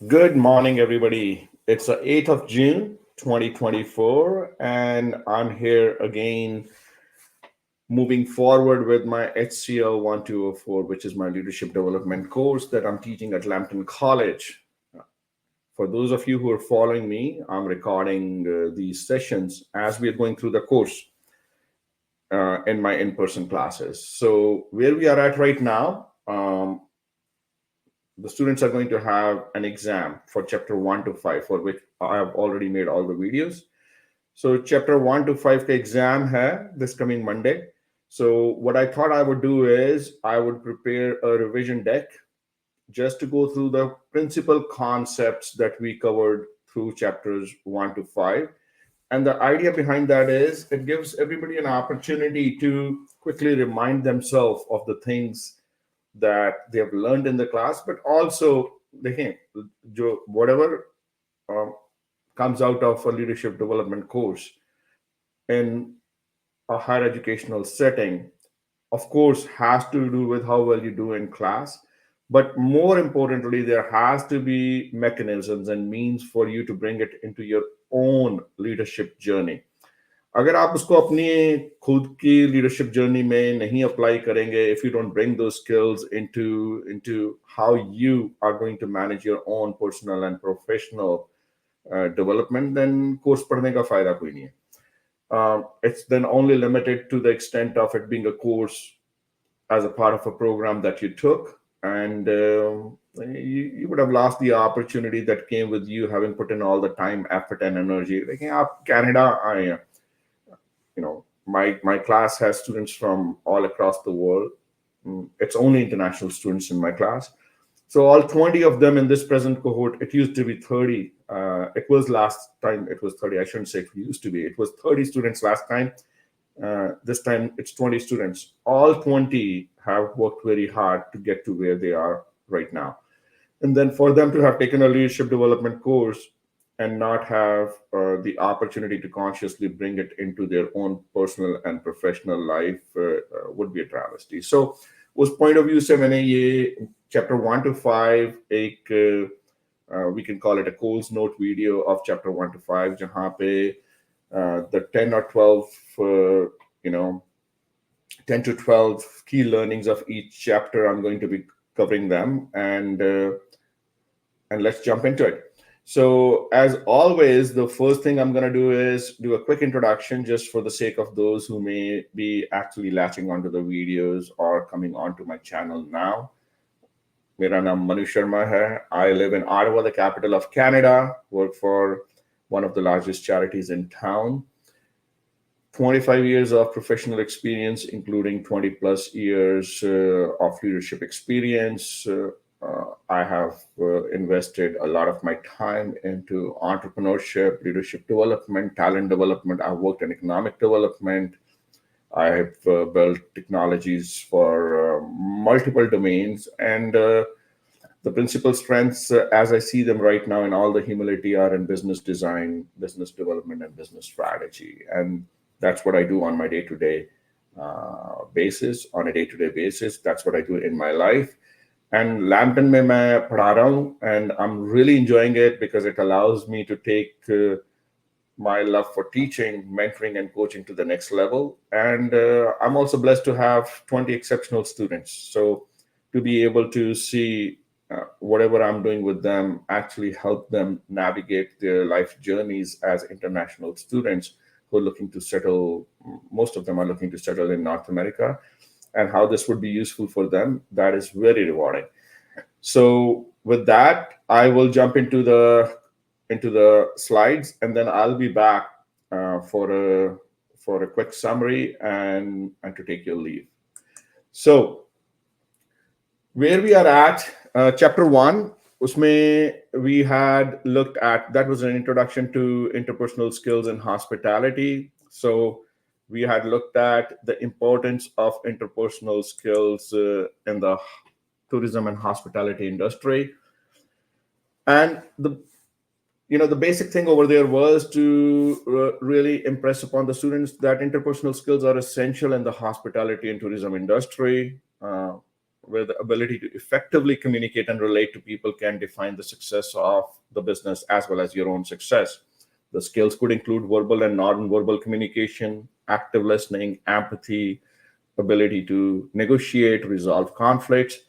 Good morning, everybody. It's the 8th of June, 2024, and I'm here again moving forward with my HCL 1204, which is my leadership development course that I'm teaching at Lambton College. For those of you who are following me, I'm recording these sessions as we are going through the course in my in person classes. So, where we are at right now, the students are going to have an exam for chapter 1 to 5, for which I have already made all the videos. So chapter 1 to 5 ka exam hai this coming Monday. So what I thought I would do is I would prepare a revision deck just to go through the principal concepts that we covered through chapters 1 to 5. And the idea behind that is it gives everybody an opportunity to quickly remind themselves of the things that they have learned in the class, but also whatever um, comes out of a leadership development course in a higher educational setting, of course, has to do with how well you do in class. But more importantly, there has to be mechanisms and means for you to bring it into your own leadership journey. अगर आप उसको अपनी खुद की leadership journey में नहीं apply करेंगे, if you don't bring those skills into how you are going to manage your own personal and professional development, then course पढ़ने का फायदा कोई नहीं है. It's then only limited to the extent of it being a course as a part of a program that you took, and you would have lost the opportunity that came with you having put in all the time, effort, and energy. Like, आप Canada आए हैं, my class has students from all across the world. It's only international students in my class. So all 20 of them in this present cohort, it used to be 30. It was last time, it was 30. I shouldn't say it used to be. It was 30 students last time. This time it's 20 students. All 20 have worked very hard to get to where they are right now. And then for them to have taken a leadership development course and not have the opportunity to consciously bring it into their own personal and professional life would be a travesty. So उस point of view से मैंने ये chapter 1 to 5 एक we can call it a Coles note video of chapter 1 to 5 जहाँ पे the 10 or 12 you know 10 to 12 key learnings of each chapter. I'm going to be covering them, and let's jump into it. So, as always, the first thing I'm going to do is do a quick introduction just for the sake of those who may be actually latching onto the videos or coming onto my channel now. मेरा नाम Manu Sharma है. I live in Ottawa, the capital of Canada, work for one of the largest charities in town. 25 years of professional experience, including 20 plus years of leadership experience. I have invested a lot of my time into entrepreneurship, leadership development, talent development. I've worked in economic development. I've built technologies for multiple domains. And the principal strengths, as I see them right now in all the humility, are in business design, business development, and business strategy. And that's what I do on my day-to-day basis, on a day-to-day basis. That's what I do in my life. And Lambton में मैं पढ़ा रहा हूँ, and I'm really enjoying it because it allows me to take my love for teaching, mentoring, and coaching to the next level. And I'm also blessed to have 20 exceptional students. So to be able to see whatever I'm doing with them actually help them navigate their life journeys as international students who are looking to settle, most of them are looking to settle in North America, and how this would be useful for them, that is very rewarding. So with that, I will jump into the slides, and then I'll be back for a quick summary and to take your leave. So where we are at, chapter 1, usme we had looked at, that was an introduction to interpersonal skills in hospitality. So we had looked at the importance of interpersonal skills in the tourism and hospitality industry. And the basic thing over there was to really impress upon the students that interpersonal skills are essential in the hospitality and tourism industry. where the ability to effectively communicate and relate to people can define the success of the business as well as your own success. The skills could include verbal and non-verbal communication, active listening, empathy, ability to negotiate, resolve conflicts.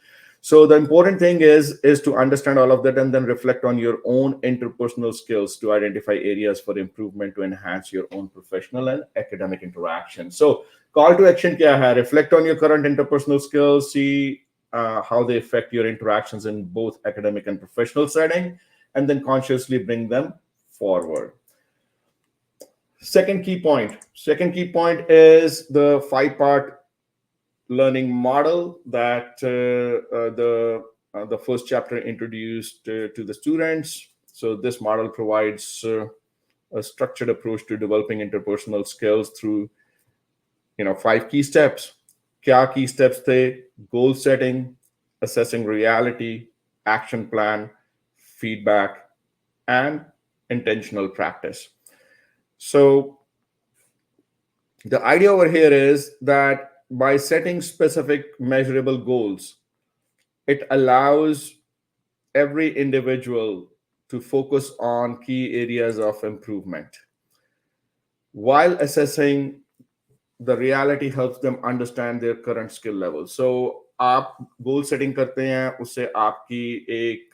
So the important thing is to understand all of that and then reflect on your own interpersonal skills to identify areas for improvement to enhance your own professional and academic interaction. So call to action kya hai? Reflect on your current interpersonal skills, see how they affect your interactions in both academic and professional setting, and then consciously bring them forward. Second key point. Second key point is the 5-part learning model that the first chapter introduced to the students. So this model provides a structured approach to developing interpersonal skills through 5 key steps. Kya key steps the? Goal setting, assessing reality, action plan, feedback, and intentional practice. So the idea over here is that by setting specific measurable goals, it allows every individual to focus on key areas of improvement. While assessing the reality helps them understand their current skill level. So आप goal setting करते हैं, उससे आपकी एक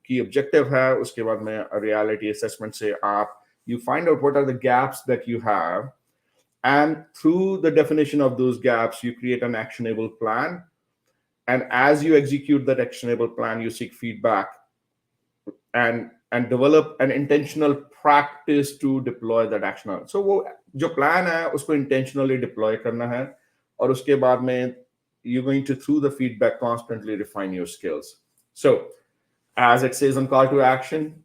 की objective है, उसके बाद में रियलिटी असेसमेंट से आप you find out what are the gaps that you have, and through the definition of those gaps you create an actionable plan, and as you execute that actionable plan you seek feedback and develop an intentional practice to deploy that action. So वो जो plan है उसको intentionally deploy करना है, और उसके बाद में you're going to, through the feedback, constantly refine your skills. So as it says on call to action,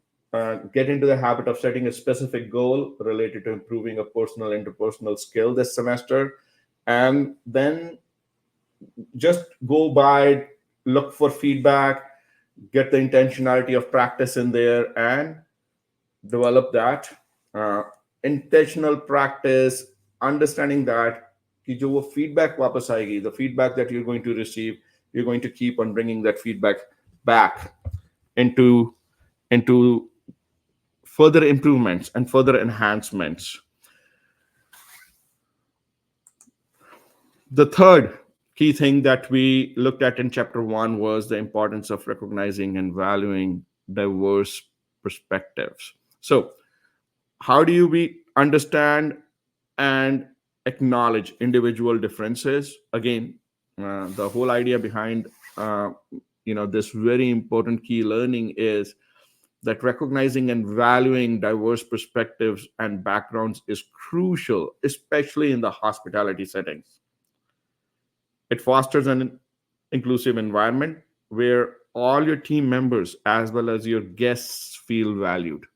get into the habit of setting a specific goal related to improving a personal interpersonal skill this semester, and then just go by, look for feedback, get the intentionality of practice in there, and develop that intentional practice, understanding that कि जो वो feedback वापस आएगी, the feedback that you're going to receive, you're going to keep on bringing that feedback back into further improvements and further enhancements. The third key thing that we looked at in chapter 1 was the importance of recognizing and valuing diverse perspectives. So how do we understand and acknowledge individual differences? Again, the whole idea behind this very important key learning is that recognizing and valuing diverse perspectives and backgrounds is crucial, especially in the hospitality settings. It fosters an inclusive environment where all your team members as well as your guests feel valued.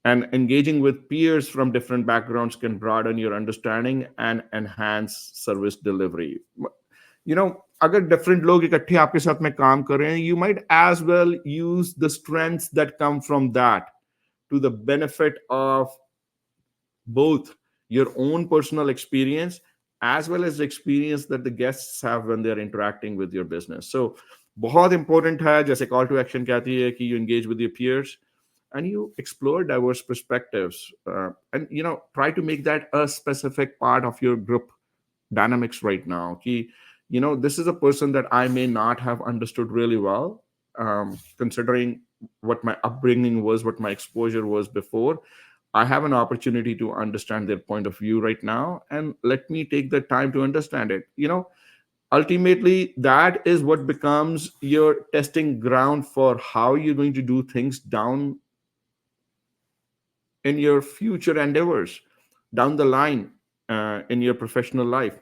And engaging with peers from different backgrounds can broaden your understanding and enhance service delivery. अगर different लोग इकट्ठे आपके साथ में काम कर रहे हैं, you might as well use the strengths that come from that to the benefit of both your own personal experience as well as the experience that the guests have when they're interacting with your business. So बहुत important है, जैसे call to action कहती है कि you engage with your peers and you explore diverse perspectives, and try to make that a specific part of your group dynamics right now. This is a person that I may not have understood really well, considering what my upbringing was, what my exposure was before. I have an opportunity to understand their point of view right now, and let me take the time to understand it. Ultimately, that is what becomes your testing ground for how you're going to do things down in your future endeavors, down the line in your professional life.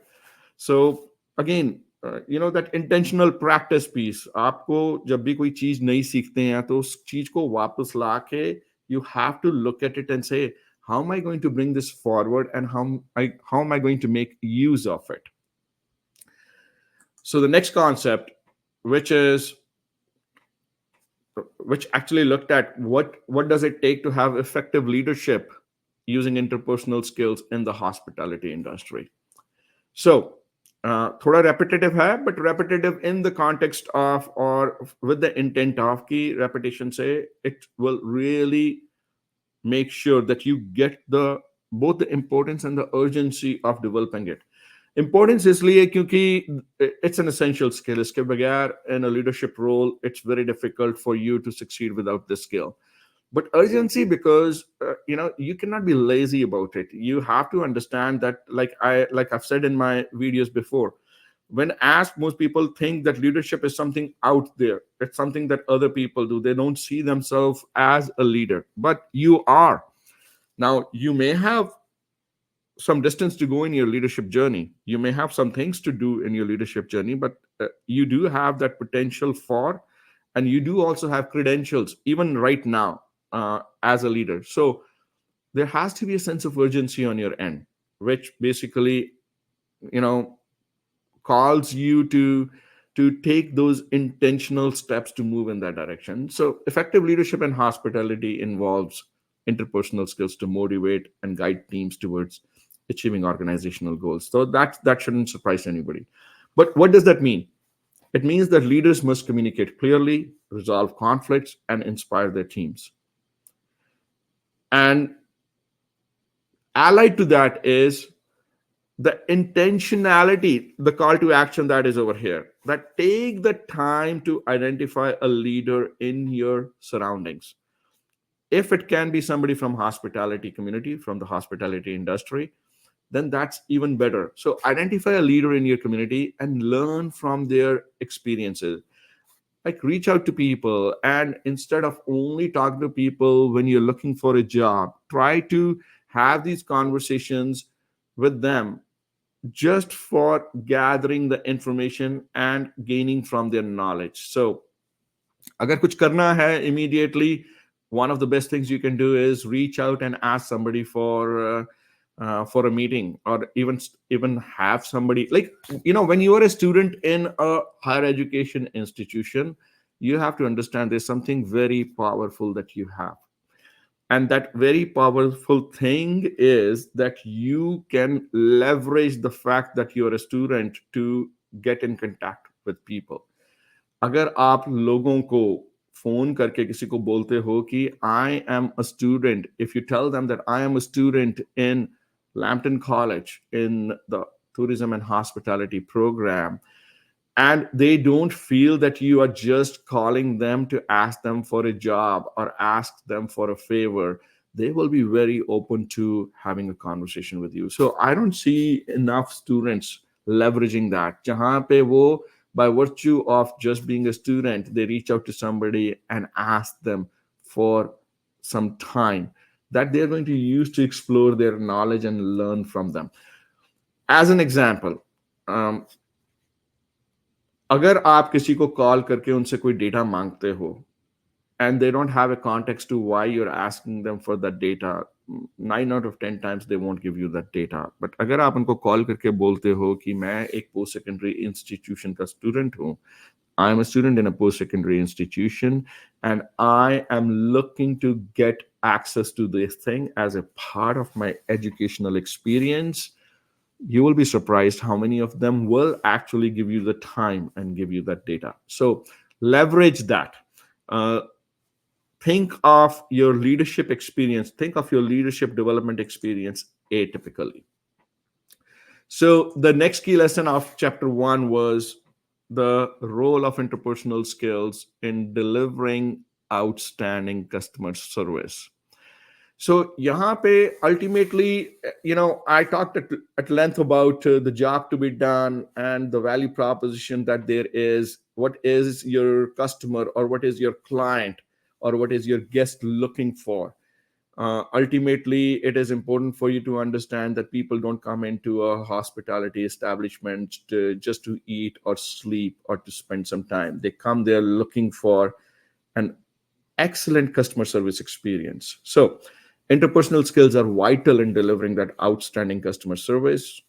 So again, that intentional practice piece, आपको जब भी कोई चीज नहीं सीखते हैं तो उस चीज को वापस लाके you have to look at it and say, how am I going to bring this forward, and how am I going to make use of it? So the next concept, which actually looked at what does it take to have effective leadership using interpersonal skills in the hospitality industry. So थोड़ा repetitive है, but repetitive in the context of or with the intent of कि repetition से it will really make sure that you get the both the importance and the urgency of developing it. Importance इसलिए क्योंकि it's an essential skill. इसके बगैर in a leadership role, it's very difficult for you to succeed without this skill. But urgency because you cannot be lazy about it. You have to understand that, like I've said in my videos before, when asked, most people think that leadership is something out there. It's something that other people do. They don't see themselves as a leader, but you are. Now you may have some distance to go in your leadership journey. You may have some things to do in your leadership journey, but you do have that potential for, and you do also have credentials, even right now, as a leader. So there has to be a sense of urgency on your end, which basically, you know, calls you to take those intentional steps to move in that direction. So effective leadership in hospitality involves interpersonal skills to motivate and guide teams towards achieving organizational goals. So that shouldn't surprise anybody. But what does that mean? It means that leaders must communicate clearly, resolve conflicts, and inspire their teams. And allied to that is the intentionality, the call to action that is over here, that take the time to identify a leader in your surroundings. If it can be somebody from hospitality community, from the hospitality industry, then that's even better. So identify a leader in your community and learn from their experiences. Like reach out to people, and instead of only talking to people when you're looking for a job, try to have these conversations with them just for gathering the information and gaining from their knowledge. So agar kuch karna hai immediately, one of the best things you can do is reach out and ask somebody for a meeting, or even have somebody, like, when you are a student in a higher education institution, you have to understand there's something very powerful that you have. And that very powerful thing is that you can leverage the fact that you're a student to get in contact with people. अगर आप लोगों को phone करके किसी को बोलते हो कि I am a student, if you tell them that I am a student in Lambton College in the tourism and hospitality program, and they don't feel that you are just calling them to ask them for a job or ask them for a favor, they will be very open to having a conversation with you. So I don't see enough students leveraging that. Jahan pe wo, by virtue of just being a student, they reach out to somebody and ask them for some time that they're going to use to explore their knowledge and learn from them. As an example, अगर आप किसी को call करके उनसे कोई data मांगते हो and they don't have a context to why you're asking them for that data, 9 out of 10 times they won't give you that data. But अगर आप उनको कॉल करके बोलते हो कि मैं एक पोस्ट सेकेंडरी इंस्टीट्यूशन का स्टूडेंट हूँ, I am a student in a post-secondary institution and I am looking to get access to this thing as a part of my educational experience, you will be surprised how many of them will actually give you the time and give you that data. So leverage that. Think of your leadership experience, think of your leadership development experience atypically. So the next key lesson of chapter 1 was the role of interpersonal skills in delivering outstanding customer service. So यहाँ पे ultimately, I talked at length about the job to be done and the value proposition that there is. What is your customer, or what is your client, or what is your guest looking for? Ultimately, it is important for you to understand that people don't come into a hospitality establishment just to eat or sleep or to spend some time. They come there looking for an excellent customer service experience. So interpersonal skills are vital in delivering that outstanding customer service.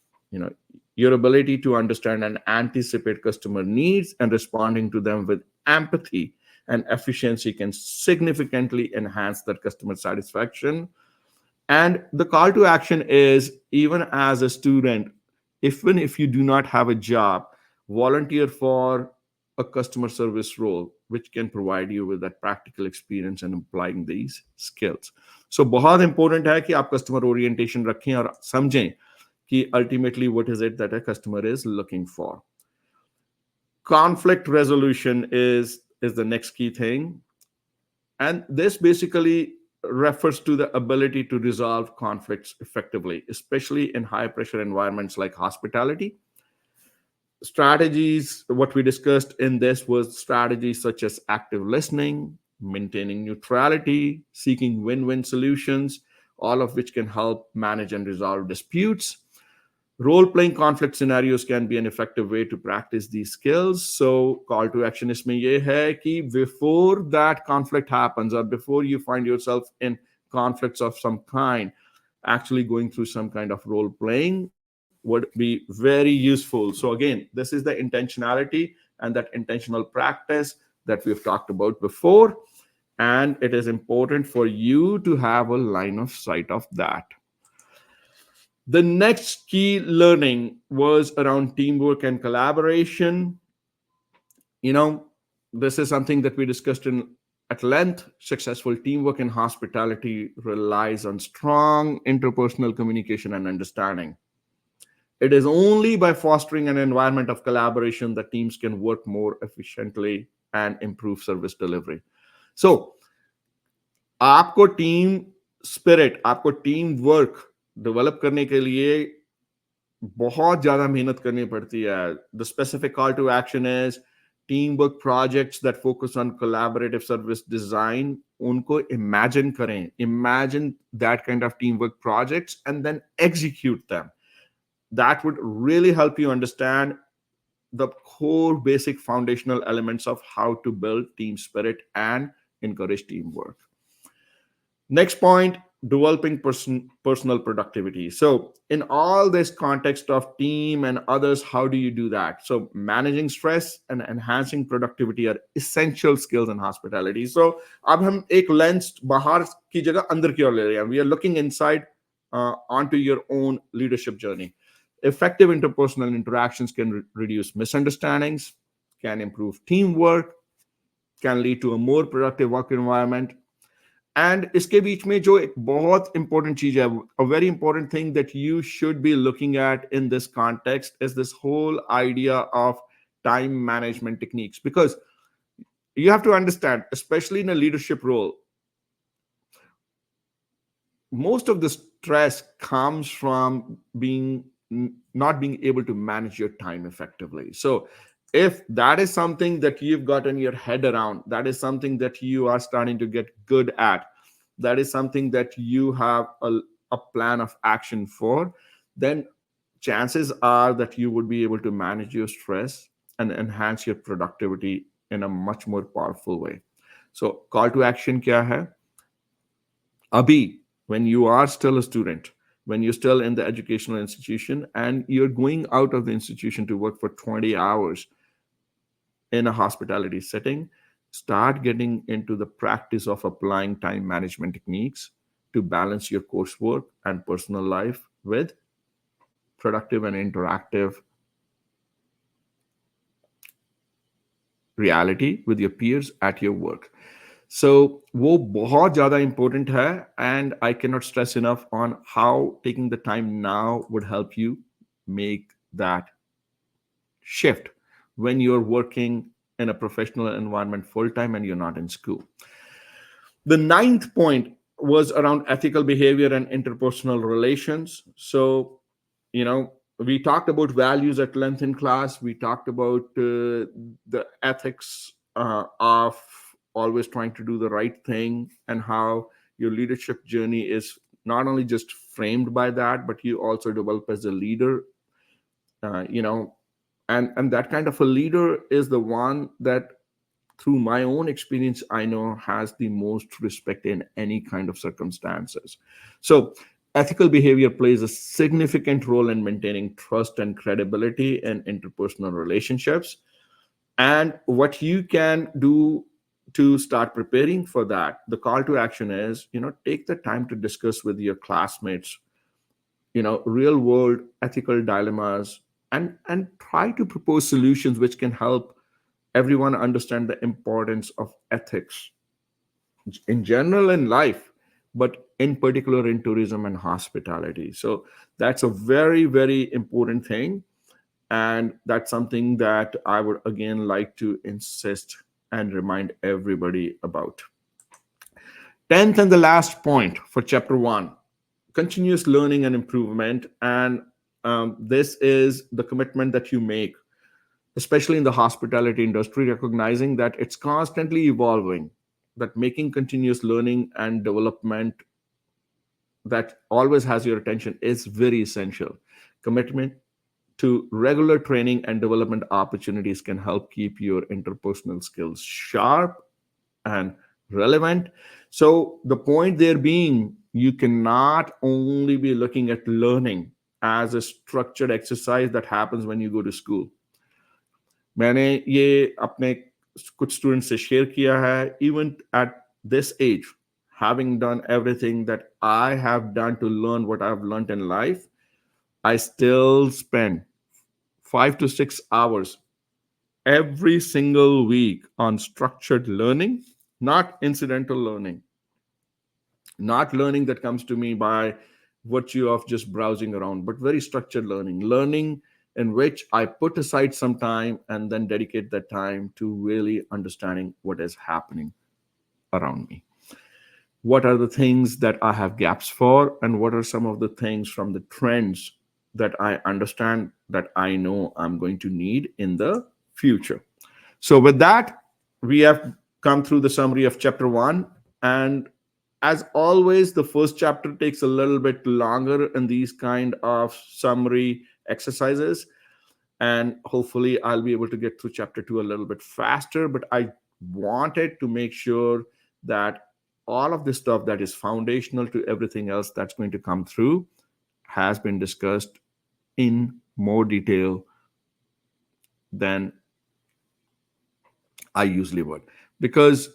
Your ability to understand and anticipate customer needs and responding to them with empathy and efficiency can significantly enhance that customer satisfaction. And the call to action is, even as a student, even if you do not have a job, volunteer for a customer service role, which can provide you with that practical experience and applying these skills. So बहुत important है कि आप customer orientation रखें और समझें कि ultimately what is it that a customer is looking for. Conflict resolution is the next key thing, and this basically refers to the ability to resolve conflicts effectively, especially in high pressure environments like hospitality. Strategies, what we discussed in this was strategies such as active listening, maintaining neutrality, seeking win-win solutions, all of which can help manage and resolve disputes. Role-playing conflict scenarios can be an effective way to practice these skills. So call to action इसमें ये है कि before that conflict happens or before you find yourself in conflicts of some kind, actually going through some kind of role playing would be very useful. So again, this is the intentionality and that intentional practice that we've talked about before, and it is important for you to have a line of sight of that. The next key learning was around teamwork and collaboration. This is something that we discussed at length. Successful teamwork in hospitality relies on strong interpersonal communication and understanding. It is only by fostering an environment of collaboration that teams can work more efficiently and improve service delivery. So, आपको team spirit, आपको team work develop करने के लिए बहुत ज्यादा मेहनत करनी पड़ती है. The specific call to action is teamwork projects that focus on collaborative service design. उनको imagine करें. Imagine that kind of teamwork projects and then execute them. That would really help you understand the core basic foundational elements of how to build team spirit and encourage teamwork. Next point, developing personal productivity. So in all this context of team and others, how do you do that? So managing stress and enhancing productivity are essential skills in hospitality. So अब हम एक lens बाहर की जगह अंदर की ओर ले रहे हैं. We are looking inside onto your own leadership journey. Effective interpersonal interactions can reduce misunderstandings, can improve teamwork, can lead to a more productive work environment. And इसके बीच में जो एक बहुत important चीज है, a very important thing that you should be looking at in this context is this whole idea of time management techniques. Because you have to understand, especially in a leadership role, most of the stress comes from not being able to manage your time effectively. So if that is something that you've gotten your head around, that is something that you are starting to get good at, that is something that you have a plan of action for, then chances are that you would be able to manage your stress and enhance your productivity in a much more powerful way. So call to action kya hai? Abhi, when you are still a student, when you're still in the educational institution and you're going out of the institution to work for 20 hours in a hospitality setting, start getting into the practice of applying time management techniques to balance your coursework and personal life with productive and interactive reality with your peers at your work. So वो बहुत ज़्यादा important है, and I cannot stress enough on how taking the time now would help you make that shift when you're working in a professional environment full-time and you're not in school. The ninth point was around ethical behavior and interpersonal relations. So, we talked about values at length in class. We talked about the ethics of always trying to do the right thing and how your leadership journey is not only just framed by that, but you also develop as a leader, and that kind of a leader is the one that, through my own experience, I know has the most respect in any kind of circumstances. So ethical behavior plays a significant role in maintaining trust and credibility in interpersonal relationships. And what you can do to start preparing for that, the call to action is, take the time to discuss with your classmates, real world ethical dilemmas, and try to propose solutions which can help everyone understand the importance of ethics in general in life, but in particular in tourism and hospitality. So that's a very, very important thing. And that's something that I would again like to insist and remind everybody about. 10th and the last point for chapter 1, continuous learning and improvement. And this is the commitment that you make, especially in the hospitality industry, recognizing that it's constantly evolving, that making continuous learning and development that always has your attention is very essential. Commitment to regular training and development opportunities can help keep your interpersonal skills sharp and relevant. So, the point there being, you cannot only be looking at learning as a structured exercise that happens when you go to school. मैंने ये अपने कुछ students से share किया है, even at this age, having done everything that I have done to learn what I've learned in life, I still spend 5 to 6 hours every single week on structured learning, not incidental learning, not learning that comes to me by virtue of just browsing around, but very structured learning, learning in which I put aside some time and then dedicate that time to really understanding what is happening around me. What are the things that I have gaps for, and what are some of the things from the trends that I understand that I know I'm going to need in the future. So, with that, we have come through the summary of chapter 1. And as always, the first chapter takes a little bit longer in these kind of summary exercises. And hopefully, I'll be able to get through chapter 2 a little bit faster. But I wanted to make sure that all of the stuff that is foundational to everything else that's going to come through has been discussed in more detail than I usually would. Because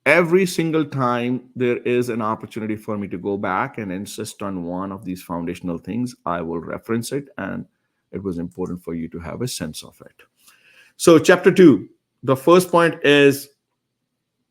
every single time there is an opportunity for me to go back and insist on one of these foundational things, I will reference it. And it was important for you to have a sense of it. So, chapter 2, the first point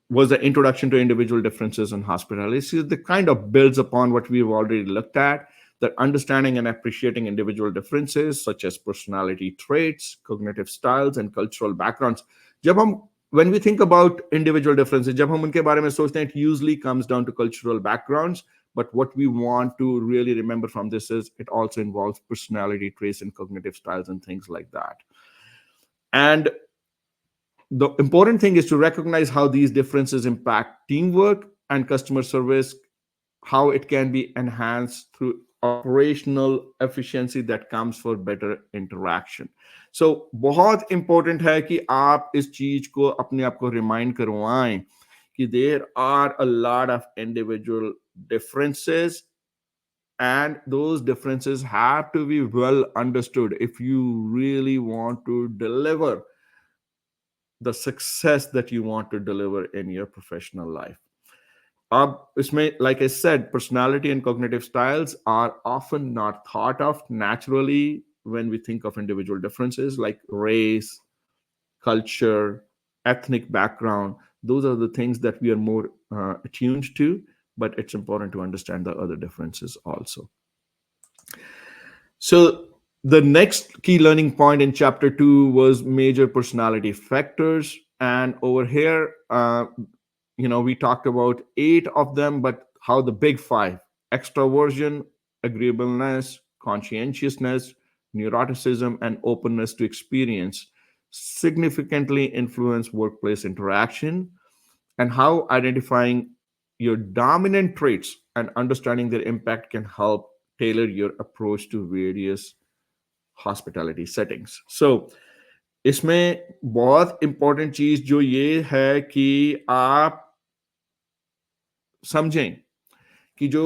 was the introduction to individual differences in hospitality. So the kind of builds upon what we've already looked at, that understanding and appreciating individual differences such as personality traits, cognitive styles, and cultural backgrounds. When we think about individual differences, जब हम उनके बारे में सोचते हैं, it usually comes down to cultural backgrounds. But what we want to really remember from this is it also involves personality traits and cognitive styles and things like that. And the important thing is to recognize how these differences impact teamwork and customer service, how it can be enhanced through operational efficiency that comes for better interaction. So बहुत important है कि आप इस चीज को अपने आप को remind करवाएं कि there are a lot of individual differences, and those differences have to be well understood if you really want to deliver the success that you want to deliver in your professional life. Like I said, personality and cognitive styles are often not thought of naturally when we think of individual differences like race, culture, ethnic background. Those are the things that we are more attuned to, but it's important to understand the other differences also. So, the next key learning point in chapter 2 was major personality factors. And over here, we talked about 8 of them, but how the big 5: extroversion, agreeableness, conscientiousness, neuroticism, and openness to experience significantly influence workplace interaction, and how identifying your dominant traits and understanding their impact can help tailor your approach to various hospitality settings. So, इसमें बहुत important चीज जो ये है कि आप समझें कि जो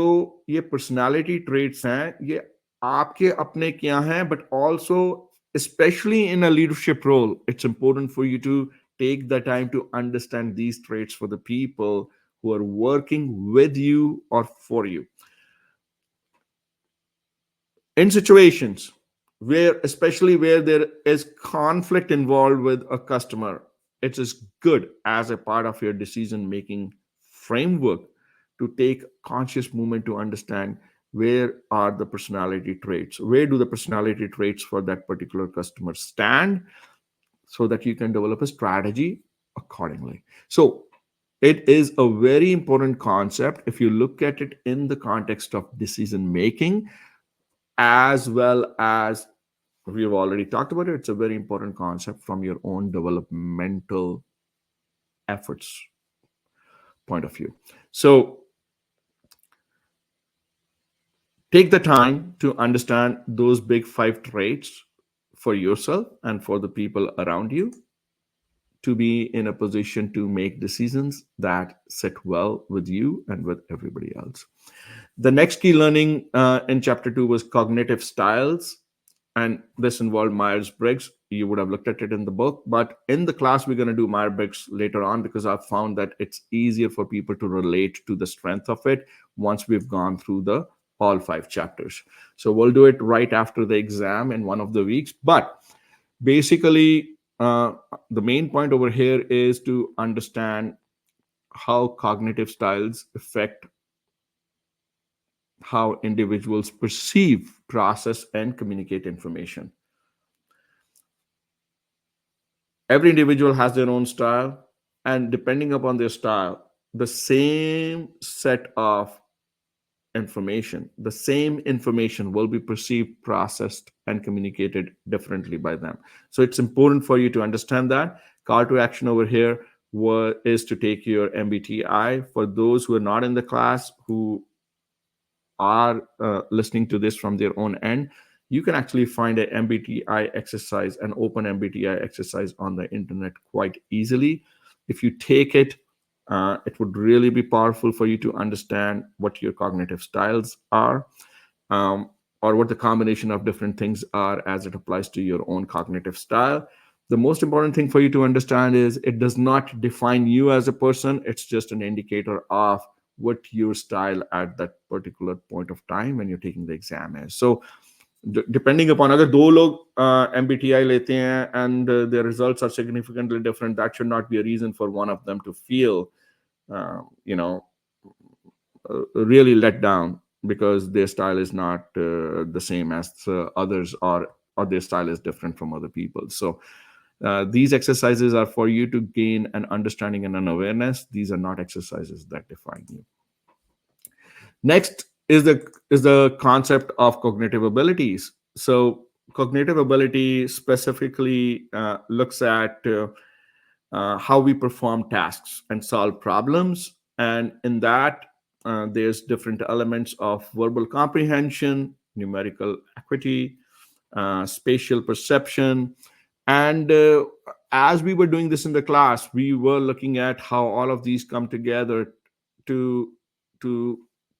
ये पर्सनालिटी ट्रेट्स हैं ये आपके अपने क्या हैं, but also especially in a leadership role, it's important for you to take the time to understand these traits for the people who are working with you or for you. In situations where, especially where there is conflict involved with a customer, it is good as a part of your decision making framework to take conscious movement to understand where are the personality traits, where do the personality traits for that particular customer stand, so that you can develop a strategy accordingly. So it is a very important concept if you look at it in the context of decision making, as well as we've already talked about it. It's a very important concept from your own developmental efforts point of view. So take the time to understand those big five traits for yourself and for the people around you, to be in a position to make decisions that sit well with you and with everybody else. The next key learning in chapter 2 was cognitive styles, and this involved Myers Briggs. You would have looked at it in the book, but in the class, we're going to do Myers Briggs later on, because I've found that it's easier for people to relate to the strength of it once we've gone through the all 5 chapters. So we'll do it right after the exam in one of the weeks. But basically, the main point over here is to understand how cognitive styles affect how individuals perceive, process, and communicate information. Every individual has their own style, and depending upon their style, the same set of information, the same information will be perceived, processed, and communicated differently by them. So it's important for you to understand that. Call to action over here is to take your MBTI. For those who are not in the class, who are listening to this from their own end, you can actually find an MBTI exercise, an open MBTI exercise on the internet quite easily. If you take it, it would really be powerful for you to understand what your cognitive styles are, or what the combination of different things are as it applies to your own cognitive style. The most important thing for you to understand is it does not define you as a person. It's just an indicator of what your style at that particular point of time when you're taking the exam is. So depending upon, अगर दो लोग MBTI लेते हैं and their results are significantly different, that should not be a reason for one of them to feel really let down because their style is not the same as others, or their style is different from other people. So these exercises are for you to gain an understanding and an awareness. These are not exercises that define you. Next is the concept of cognitive abilities. So cognitive ability specifically looks at how we perform tasks and solve problems, and in that there's different elements of verbal comprehension, numerical acuity, spatial perception. And as we were doing this in the class, we were looking at how all of these come together to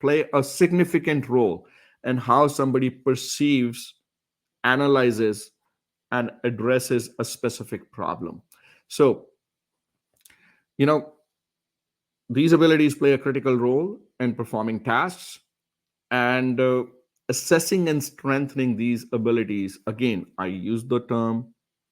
play a significant role in how somebody perceives, analyzes, and addresses a specific problem. So, these abilities play a critical role in performing tasks, and assessing and strengthening these abilities, again, I use the term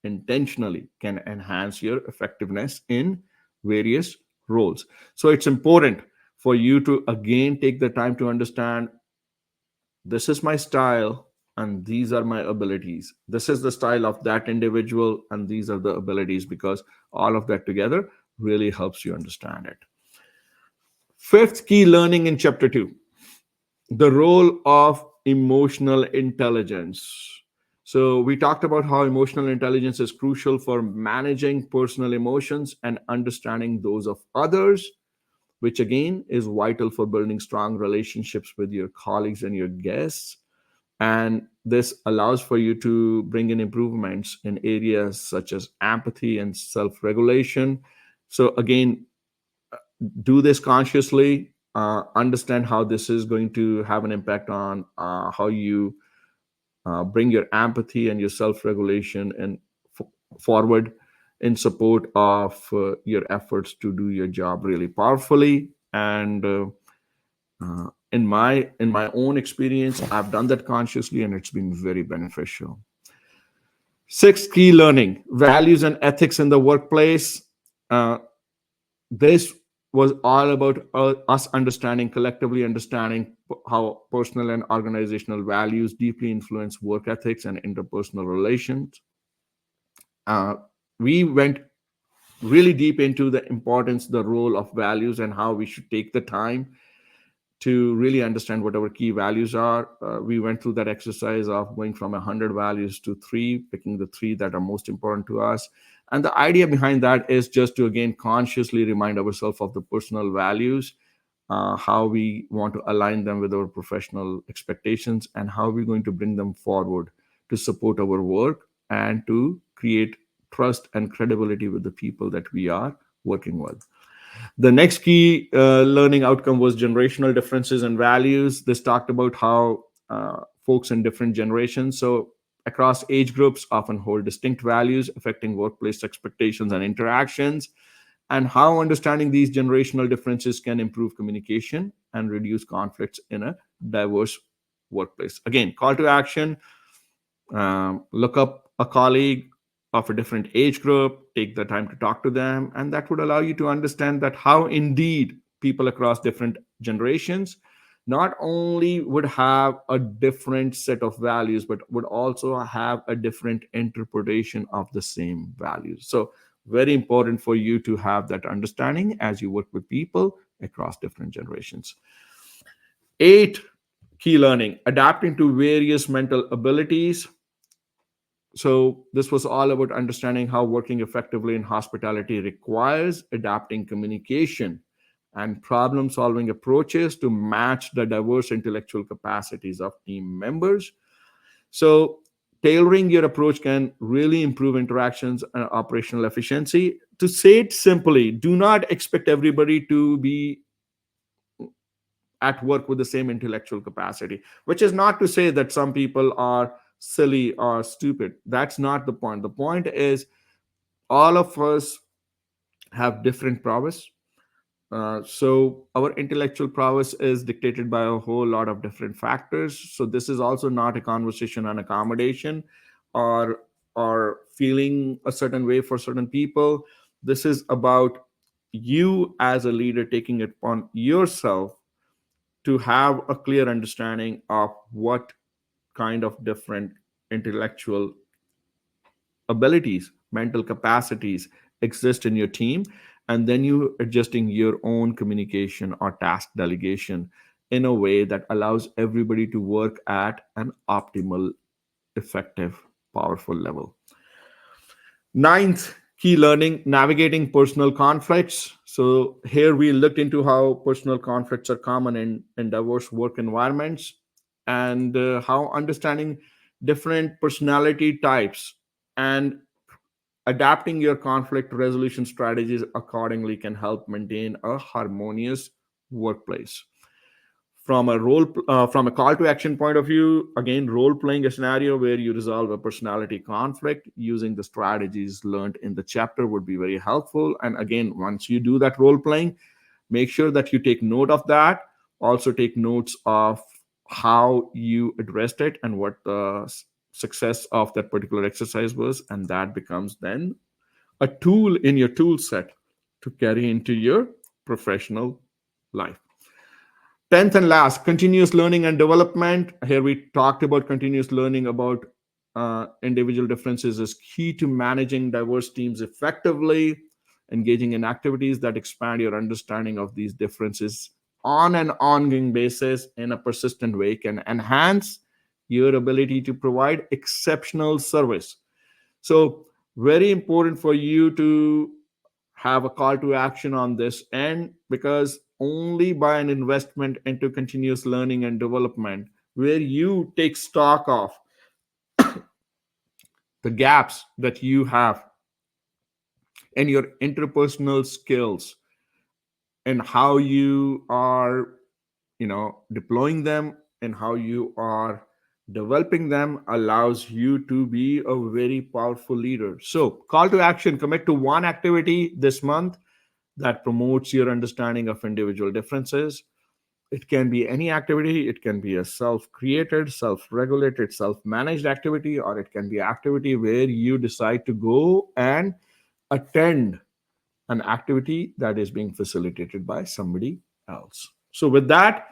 intentionally, can enhance your effectiveness in various roles. So it's important for you to again take the time to understand, this is my style and these are my abilities. This is the style of that individual and these are the abilities, because all of that together really helps you understand it. Fifth key learning in chapter 2, the role of emotional intelligence. So we talked about how emotional intelligence is crucial for managing personal emotions and understanding those of others, which again is vital for building strong relationships with your colleagues and your guests. And this allows for you to bring in improvements in areas such as empathy and self-regulation. So again, do this consciously, understand how this is going to have an impact on how you bring your empathy and your self-regulation and forward in support of your efforts to do your job really powerfully. And in my own experience, I've done that consciously, and it's been very beneficial. Sixth, key learning: values and ethics in the workplace. Uh, this was all about us understanding, collectively understanding how personal and organizational values deeply influence work ethics and interpersonal relations. Uh, we went really deep into the importance, the role of values, and how we should take the time to really understand what our key values are. We went through that exercise of going from 100 values to three, picking the three that are most important to us. And the idea behind that is just to, again, consciously remind ourselves of the personal values, how we want to align them with our professional expectations, and how we're going to bring them forward to support our work and to create trust and credibility with the people that we are working with. The next key learning outcome was generational differences and values. This talked about how folks in different generations, so across age groups, often hold distinct values affecting workplace expectations and interactions, and how understanding these generational differences can improve communication and reduce conflicts in a diverse workplace. Again, call to action: look up a colleague of a different age group, take the time to talk to them, and that would allow you to understand that how indeed people across different generations not only would have a different set of values, but would also have a different interpretation of the same values. So very important for you to have that understanding as you work with people across different generations. Eight, key learning: adapting to various mental abilities. So this was all about understanding how working effectively in hospitality requires adapting communication and problem solving approaches to match the diverse intellectual capacities of team members. So tailoring your approach can really improve interactions and operational efficiency. To say it simply, do not expect everybody to be at work with the same intellectual capacity, which is not to say that some people are silly or stupid. That's not the point. The point is all of us have different prowess. So our intellectual prowess is dictated by a whole lot of different factors. So this is also not a conversation on accommodation or feeling a certain way for certain people. This is about you as a leader taking it upon yourself to have a clear understanding of what kind of different intellectual abilities, mental capacities exist in your team, and then you adjusting your own communication or task delegation in a way that allows everybody to work at an optimal, effective, powerful level. Ninth, key learning: navigating personal conflicts. So here we looked into how personal conflicts are common in diverse work environments, and how understanding different personality types and adapting your conflict resolution strategies accordingly can help maintain a harmonious workplace. From a call to action point of view, again, role playing a scenario where you resolve a personality conflict using the strategies learned in the chapter would be very helpful. And again, once you do that role playing, make sure that you take note of that. Also take notes of how you addressed it and what the success of that particular exercise was, and that becomes then a tool in your tool set to carry into your professional life. 10th and last, continuous learning and development. Here we talked about continuous learning about individual differences is key to managing diverse teams effectively, engaging in activities that expand your understanding of these differences on an ongoing basis in a persistent way can enhance your ability to provide exceptional service. So very important for you to have a call to action on this end, because only by an investment into continuous learning and development, where you take stock of the gaps that you have in your interpersonal skills and how you are, deploying them and how you are developing them, allows you to be a very powerful leader. So call to action: commit to one activity this month that promotes your understanding of individual differences It can be any activity. It can be a self-created, self-regulated, self-managed activity, or it can be activity where you decide to go and attend an activity that is being facilitated by somebody else. So, with that,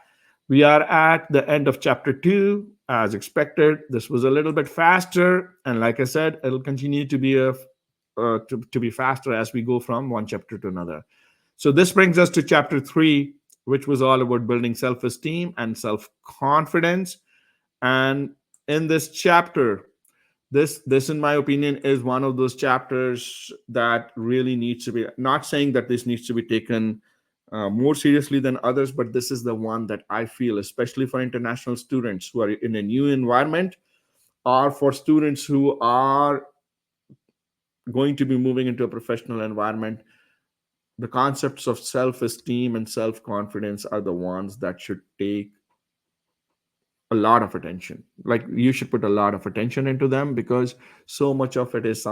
we are at the end of chapter 2. As expected, this was a little bit faster. And like I said, it'll continue to be to be faster as we go from one chapter to another. So, this brings us to chapter 3, which was all about building self esteem and self confidence. And in this chapter, this in my opinion is one of those chapters that really needs to be, not saying that this needs to be taken more seriously than others, but this is the one that I feel, especially for international students who are in a new environment, or for students who are going to be moving into a professional environment, the concepts of self-esteem and self-confidence are the ones that should take a lot of attention. Like, you should put a lot of attention into them, because so much of it is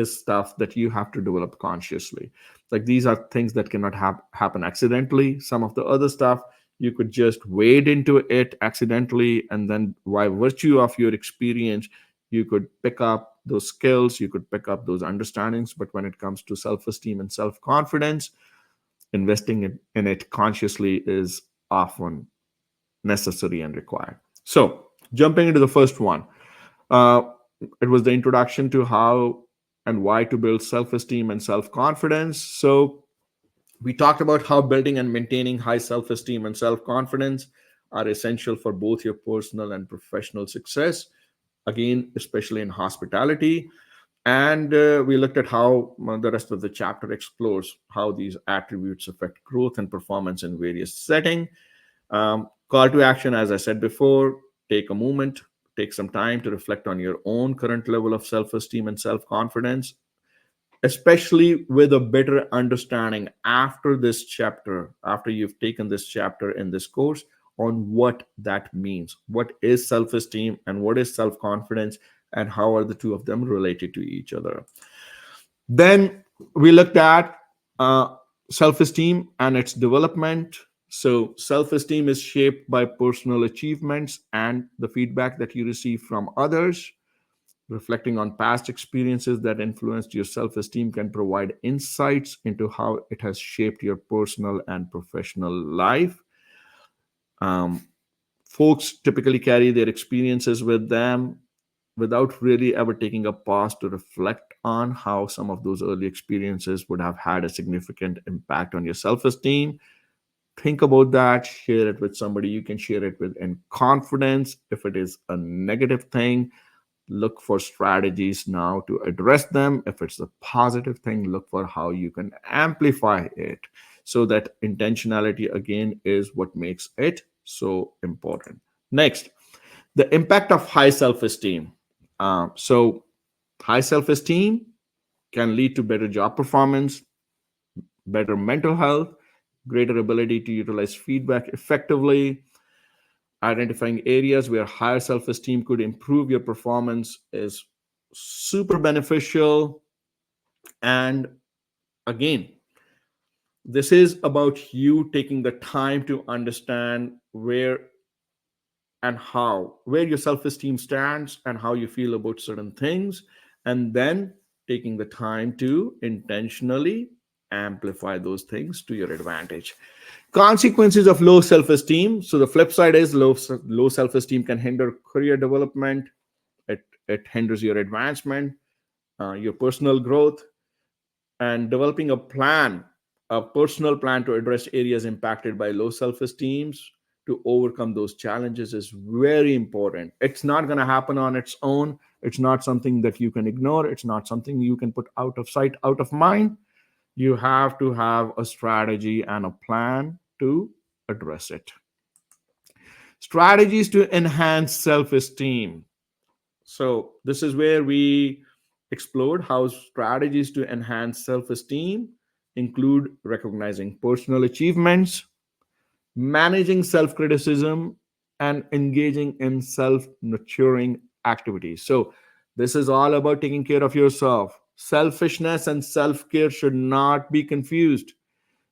stuff that you have to develop consciously. Like, these are things that cannot happen accidentally. Some of the other stuff you could just wade into it accidentally, and then by virtue of your experience you could pick up those skills, you could pick up those understandings. But when it comes to self-esteem and self-confidence, investing in it consciously is often necessary and required. So, jumping into the first one, uh, it was the introduction to how and why to build self esteem and self confidence. So, we talked about how building and maintaining high self esteem and self confidence are essential for both your personal and professional success, again, especially in hospitality. And we looked at how the rest of the chapter explores how these attributes affect growth and performance in various settings. Call to action, as I said before, take a moment, take some time to reflect on your own current level of self esteem and self confidence, especially with a better understanding after this chapter, after you've taken this chapter in this course, on what that means. What is self esteem and what is self confidence, and how are the two of them related to each other? Then we looked at self esteem and its development. So, self esteem is shaped by personal achievements and the feedback that you receive from others. Reflecting on past experiences that influenced your self esteem can provide insights into how it has shaped your personal and professional life. Um, Folks typically carry their experiences with them without really ever taking a pause to reflect on how some of those early experiences would have had a significant impact on your self esteem. Think about that, share it with somebody you can share it with in confidence. If it is a negative thing, look for strategies now to address them. If it's a positive thing, look for how you can amplify it. So that intentionality again is what makes it so important. Next, the impact of high self-esteem. So high self-esteem can lead to better job performance, better mental health, greater ability to utilize feedback effectively. Identifying areas where higher self esteem could improve your performance is super beneficial. And again, this is about you taking the time to understand where and how, where your self esteem stands and how you feel about certain things, and then taking the time to intentionally amplify those things to your advantage. Consequences of low self-esteem. So the flip side is low self-esteem can hinder career development. It hinders your advancement, your personal growth. And developing a personal plan to address areas impacted by low self-esteem to overcome those challenges is very important. It's not going to happen on its own. It's not something that you can ignore. It's not something you can put out of sight, out of mind. You have to have a strategy and a plan to address it. Strategies to enhance self esteem. So, this is where we explored how strategies to enhance self esteem include recognizing personal achievements, managing self criticism, and engaging in self nurturing activities. So, this is all about taking care of yourself. Selfishness and self care should not be confused.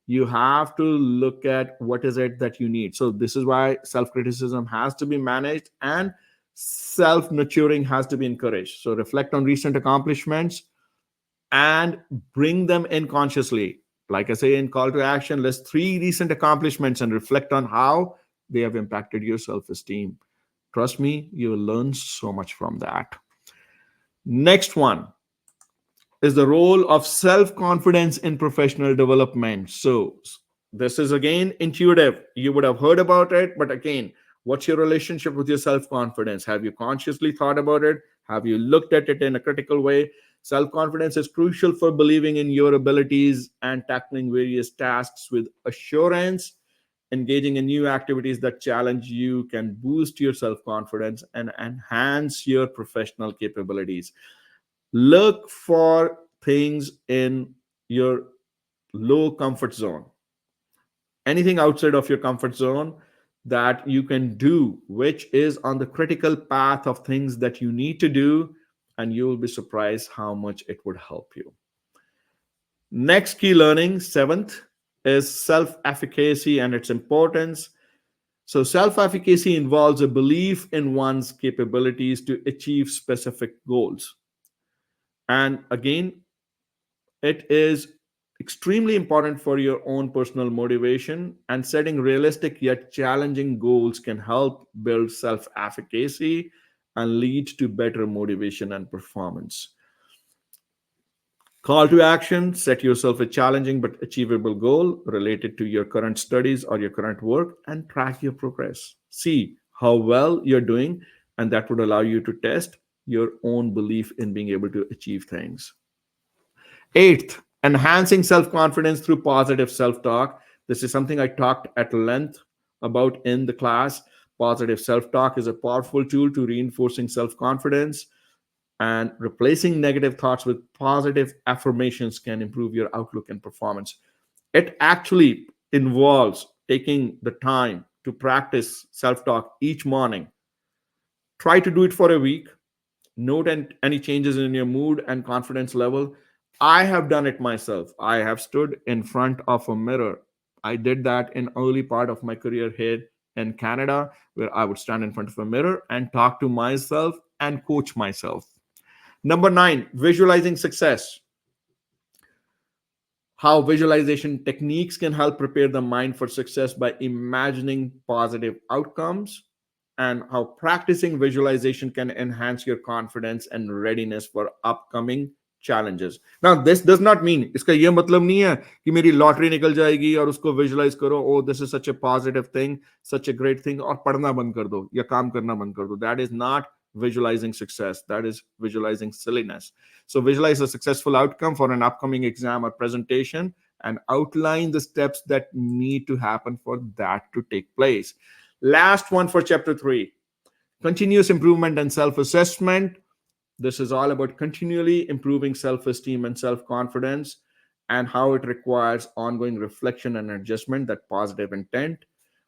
You have to look at what is it that you need. So this is why self-criticism has to be managed and self-nurturing has to be encouraged. So reflect on recent accomplishments and bring them in consciously. Like I say in call to action, list 3 recent accomplishments and reflect on how they have impacted your self-esteem. Trust me, you will learn so much from that. Next one is the role of self confidence in professional development. So, this is again intuitive. You would have heard about it, but again, what's your relationship with your self confidence? Have you consciously thought about it? Have you looked at it in a critical way? Self confidence is crucial for believing in your abilities and tackling various tasks with assurance. Engaging in new activities that challenge you can boost your self confidence and enhance your professional capabilities. Look for things in your low comfort zone, anything outside of your comfort zone that you can do, which is on the critical path of things that you need to do, and you will be surprised how much it would help you. Next key learning, seventh, is self efficacy and its importance. So, self efficacy involves a belief in one's capabilities to achieve specific goals. And again, it is extremely important for your own personal motivation, and setting realistic yet challenging goals can help build self efficacy and lead to better motivation and performance. Call to action, set yourself a challenging but achievable goal related to your current studies or your current work and track your progress. See how well you're doing, and that would allow you to test your own belief in being able to achieve things. Eighth, enhancing self confidence through positive self talk. This is something I talked at length about in the class. Positive self talk is a powerful tool to reinforcing self confidence, and replacing negative thoughts with positive affirmations can improve your outlook and performance. It actually involves taking the time to practice self talk each morning. Try to do it for a week. Note any changes in your mood and confidence level. I have done it myself. I have stood in front of a mirror. I did that in early part of my career here in Canada, where I would stand in front of a mirror and talk to myself and coach myself. Number 9, visualizing success. How visualization techniques can help prepare the mind for success by imagining positive outcomes, and how practicing visualization can enhance your confidence and readiness for upcoming challenges. Now, this does not mean, इसका ये मतलब नहीं है कि मेरी lottery निकल जाएगी और उसको विजुलाइज करो, oh, this is such a positive thing, such a great thing, और पढ़ना बंद कर दो या काम करना बंद कर दो. That is not visualizing success. That is visualizing silliness. So visualize a successful outcome for an upcoming exam or presentation and outline the steps that need to happen for that to take place. Last one for chapter 3, continuous improvement and self-assessment. This is all about continually improving self-esteem and self-confidence, and how it requires ongoing reflection and adjustment, that positive intent.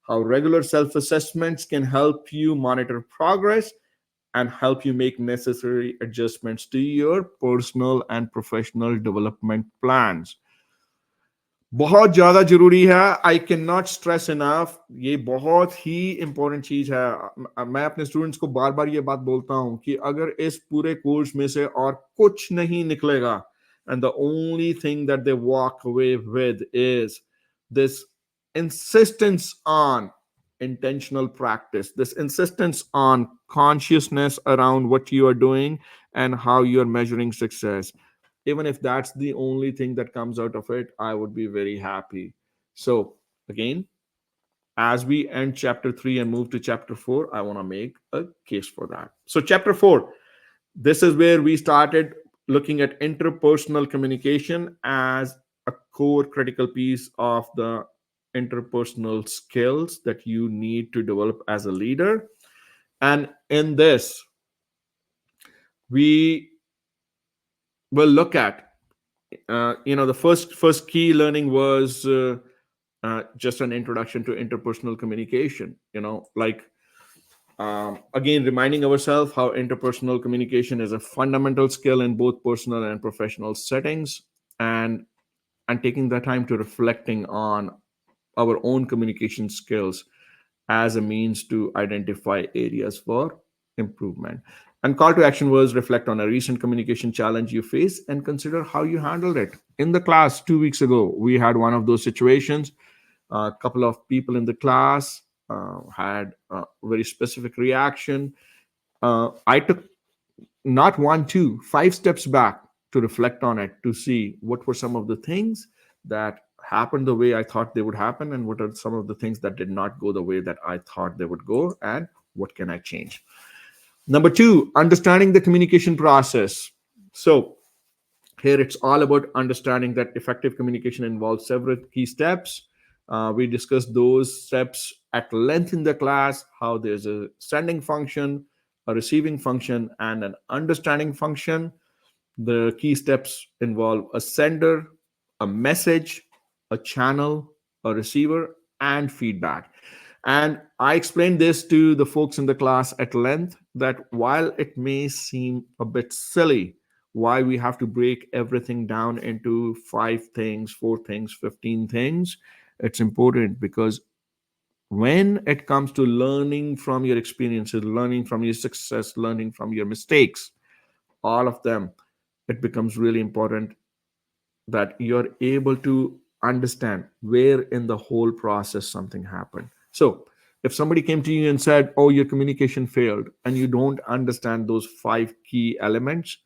How regular self-assessments can help you monitor progress and help you make necessary adjustments to your personal and professional development plans. बहुत ज्यादा जरूरी है. I can not stress enough. ये बहुत ही important चीज है. मैं अपने स्टूडेंट्स को बार बार ये बात बोलता हूं कि अगर इस पूरे कोर्स में से और कुछ नहीं निकलेगा, and the only thing that they walk away with is this insistence on intentional practice, this insistence on consciousness around what you are doing and how you are measuring success. Even if that's the only thing that comes out of it, I would be very happy. So, again, as we end chapter 3 and move to chapter 4, I want to make a case for that. So, chapter 4, this is where we started looking at interpersonal communication as a core critical piece of the interpersonal skills that you need to develop as a leader. And in this, we will look at the first key learning was just an introduction to interpersonal communication. Again, reminding ourselves how interpersonal communication is a fundamental skill in both personal and professional settings. And and taking the time to reflecting on our own communication skills as a means to identify areas for improvement. And call to action was reflect on a recent communication challenge you face and consider how you handled it. In the class 2 weeks ago, we had one of those situations. A couple of people in the class had a very specific reaction. I took not one, two, 5 steps back to reflect on it to see what were some of the things that happened the way I thought they would happen, and what are some of the things that did not go the way that I thought they would go, and what can I change. Number two, understanding the communication process. So here it's all about understanding that effective communication involves several key steps. We discussed those steps at length in the class, how there's a sending function, a receiving function, and an understanding function. The key steps involve a sender, a message, a channel, a receiver, and feedback. And I explained this to the folks in the class at length, that while it may seem a bit silly why we have to break everything down into 5 things, 4 things, 15 things, it's important because when it comes to learning from your experiences, learning from your success, learning from your mistakes, all of them, it becomes really important that you're able to understand where in the whole process something happened. So if somebody came to you and said, oh, your communication failed, and you don't understand those 5 key elements,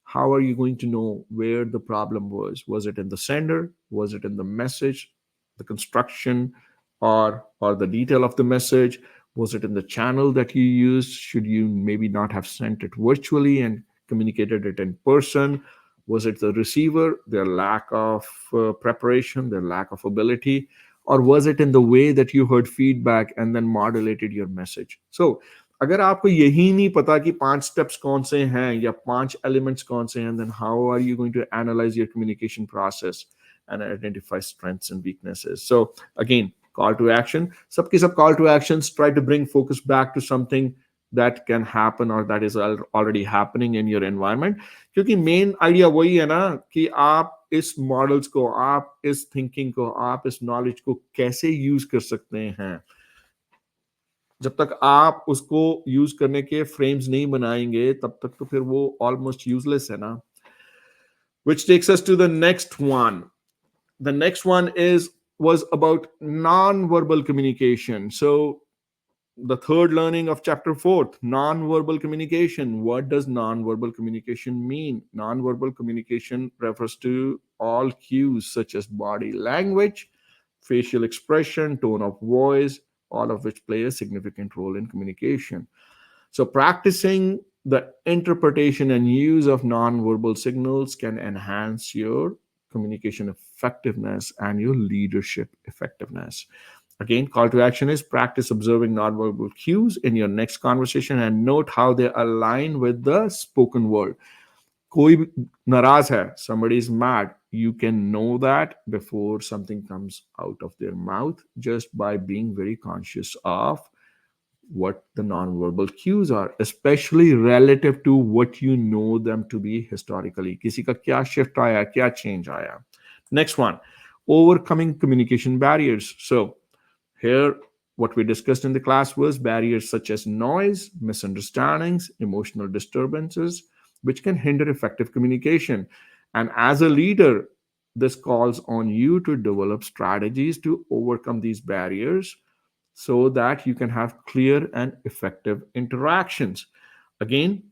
how are you going to know where the problem was? Was it in the sender? Was it in the message, the construction, or the detail of the message? Was it in the channel that you used? Should you maybe not have sent it virtually and communicated it in person? Was it the receiver, their lack of preparation, their lack of ability? Or was it in the way that you heard feedback and then modulated your message? So अगर आपको यही नहीं पता कि 5 steps कौन से हैं या 5 elements कौन से हैं, then how are you going to analyze your communication process and identify strengths and weaknesses? So again, call to action. सबके सब call to actions try to bring focus back to something that can happen or that is already happening in your environment. क्योंकि main idea वही है ना कि आप इस models को, आप इस थिंकिंग को, आप इस नॉलेज को कैसे यूज कर सकते हैं. जब तक आप उसको यूज करने के फ्रेम्स नहीं बनाएंगे तब तक तो फिर वो ऑलमोस्ट यूजलेस है ना. Which takes us to the next one. The next one was about non-verbal communication. So the third learning of chapter 4, non-verbal communication. What does non-verbal communication mean? Non-verbal communication refers to all cues such as body language, facial expression, tone of voice, all of which play a significant role in communication. So practicing the interpretation and use of non-verbal signals can enhance your communication effectiveness and your leadership effectiveness. Again, call to action is practice observing nonverbal cues in your next conversation and note how they align with the spoken word. कोई नाराज है, somebody is mad, you can know that before something comes out of their mouth just by being very conscious of what the non-verbal cues are, especially relative to what you know them to be historically. किसी का क्या shift आया, क्या change आया. Next one, overcoming communication barriers. So here, what we discussed in the class was barriers such as noise, misunderstandings, emotional disturbances, which can hinder effective communication. And as a leader, this calls on you to develop strategies to overcome these barriers so that you can have clear and effective interactions. Again,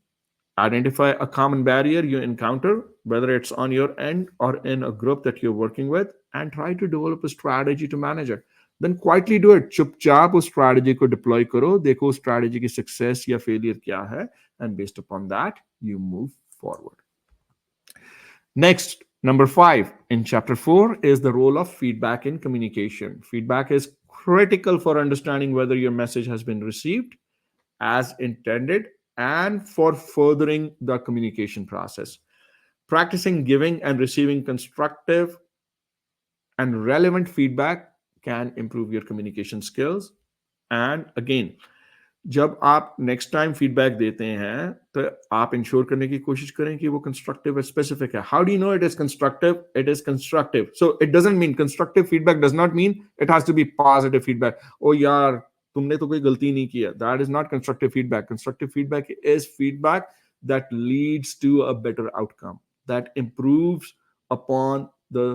identify a common barrier you encounter, whether it's on your end or in a group that you're working with, and try to develop a strategy to manage it. Then quietly do it. चुपचाप उस strategy को deploy करो, देखो उस strategy की success या failure क्या है, and based upon that, you move forward. Next, number 5 in chapter 4 is the role of feedback in communication. Feedback is critical for understanding whether your message has been received as intended and for furthering the communication process. Practicing giving and receiving constructive and relevant feedback can improve your communication skills. And again, जब आप next time feedback देते हैं तो आप ensure करने की कोशिश करें कि वो कंस्ट्रक्टिव और स्पेसिफिक है. How do you know it is constructive? It is constructive. So it doesn't mean constructive feedback does not mean it has to be positive feedback. ओ यार, तुमने तो कोई गलती नहीं किया. That is not constructive feedback. Constructive feedback is feedback that leads to a better outcome, that improves upon the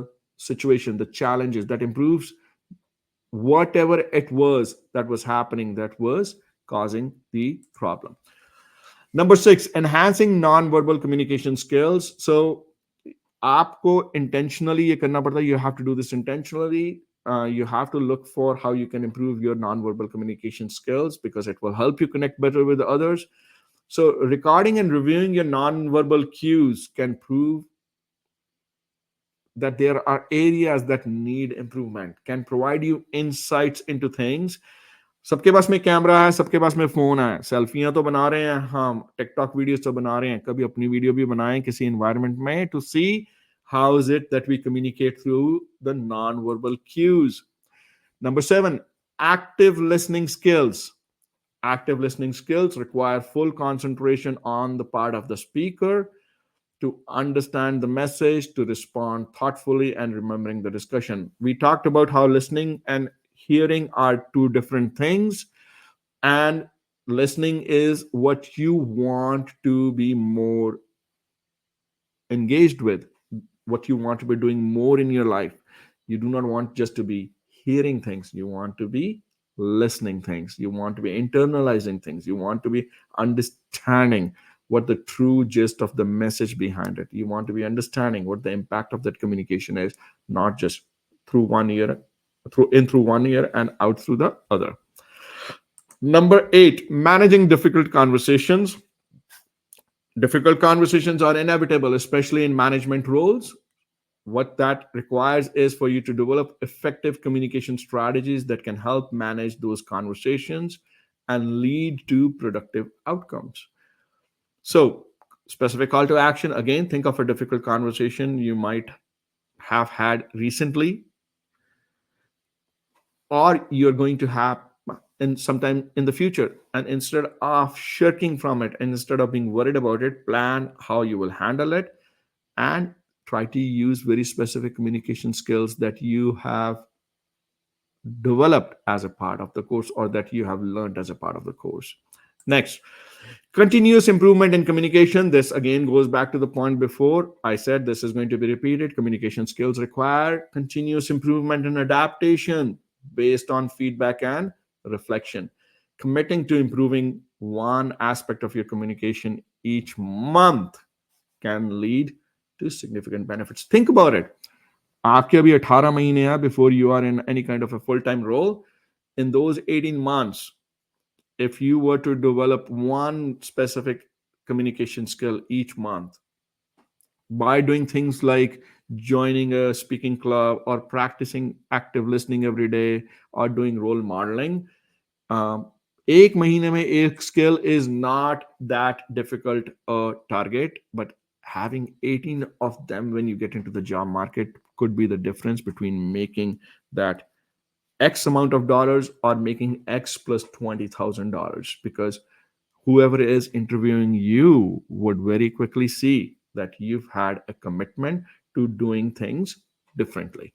situation, the challenges, that improves whatever it was that was happening that was causing the problem. Number 6, enhancing non-verbal communication skills. So आपको intentionally ये करना पड़ता है. You have to do this intentionally. You have to look for how you can improve your non-verbal communication skills because it will help you connect better with others. So recording and reviewing your non-verbal cues can prove that there are areas that need improvement, can provide you insights into things. सबके पास में camera है, सबके पास में phone है, सेल्फियां तो बना रहे हैं हम, टिकटॉक वीडियोस तो बना रहे हैं, कभी अपनी वीडियो भी बनाएं किसी एनवायरनमेंट में to see how is it that we communicate through the non-verbal cues. Number 7, active listening skills. Active listening skills require full concentration on the part of the speaker to understand the message, to respond thoughtfully, and remembering the discussion. We talked about how listening and hearing are two different things, and listening is what you want to be more engaged with, what you want to be doing more in your life. You do not want just to be hearing things, you want to be listening things, you want to be internalizing things, you want to be understanding what the true gist of the message behind it. You want to be understanding what the impact of that communication is, not just through one ear, through one ear and out through the other. Number 8, managing difficult conversations. Difficult conversations are inevitable, especially in management roles. What that requires is for you to develop effective communication strategies that can help manage those conversations and lead to productive outcomes. So, specific call to action, again, think of a difficult conversation you might have had recently or you're going to have in sometime in the future. And instead of shirking from it and instead of being worried about it, plan how you will handle it and try to use very specific communication skills that you have developed as a part of the course or that you have learned as a part of the course. Next, continuous improvement in communication. This again goes back to the point before. I said this is going to be repeated. Communication skills require continuous improvement and adaptation based on feedback and reflection. Committing to improving one aspect of your communication each month can lead to significant benefits. Think about it. आपके अभी 18 महीने हैं before you are in any kind of a full-time role. In those 18 months, if you were to develop one specific communication skill each month by doing things like joining a speaking club or practicing active listening every day or doing role modeling, एक महीने में एक skill is not that difficult a target, but having 18 of them when you get into the job market could be the difference between making that X amount of dollars or making X plus $20,000, because whoever is interviewing you would very quickly see that you've had a commitment to doing things differently.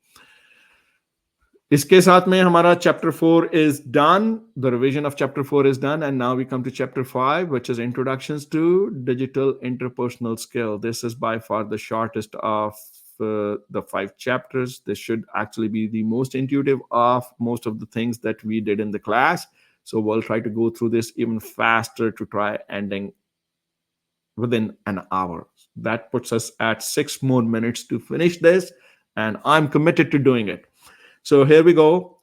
इसके साथ में हमारा chapter 4 is done. The revision of chapter 4 is done, and now we come to chapter 5, which is introductions to digital interpersonal skill. This is by far the shortest of the 5 chapters. This should actually be the most intuitive of most of the things that we did in the class. So we'll try to go through this even faster to try ending within an hour. That puts us at 6 more minutes to finish this, and I'm committed to doing it. So here we go.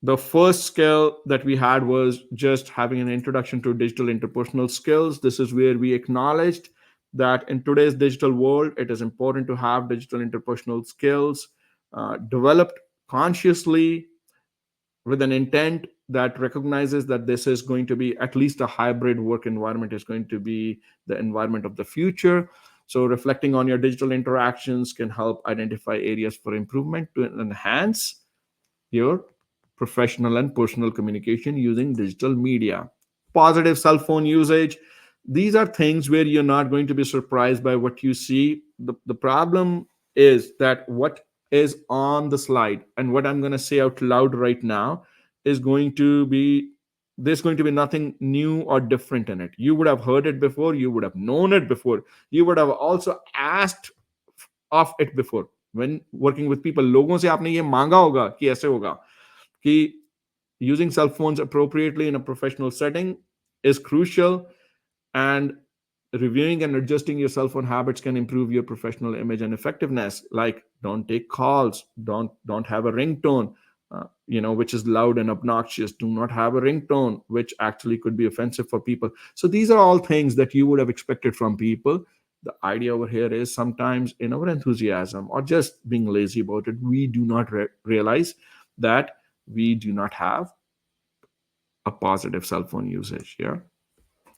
The first skill that we had was just having an introduction to digital interpersonal skills. This is where we acknowledged that in today's digital world, it is important to have digital interpersonal skills developed consciously with an intent that recognizes that this is going to be at least a hybrid work environment, is going to be the environment of the future. So reflecting on your digital interactions can help identify areas for improvement to enhance your professional and personal communication using digital media. positive cell phone usage. These are things where you're not going to be surprised by what you see. The problem is that what is on the slide and what I'm going to say out loud right now is going to be, there's going to be nothing new or different in it. You would have heard it before, you would have known it before, you would have also asked of it before. When working with people, लोगों से आपने ये मांगा होगा कि ऐसे होगा कि using cell phones appropriately in a professional setting is crucial, and reviewing and adjusting your cell phone habits can improve your professional image and effectiveness. Like, don't take calls, don't have a ringtone which is loud and obnoxious. Do not have a ringtone which actually could be offensive for people. So these are all things that you would have expected from people. The idea over here is sometimes in our enthusiasm or just being lazy about it, we do not realize that we do not have a positive cell phone usage. Yeah.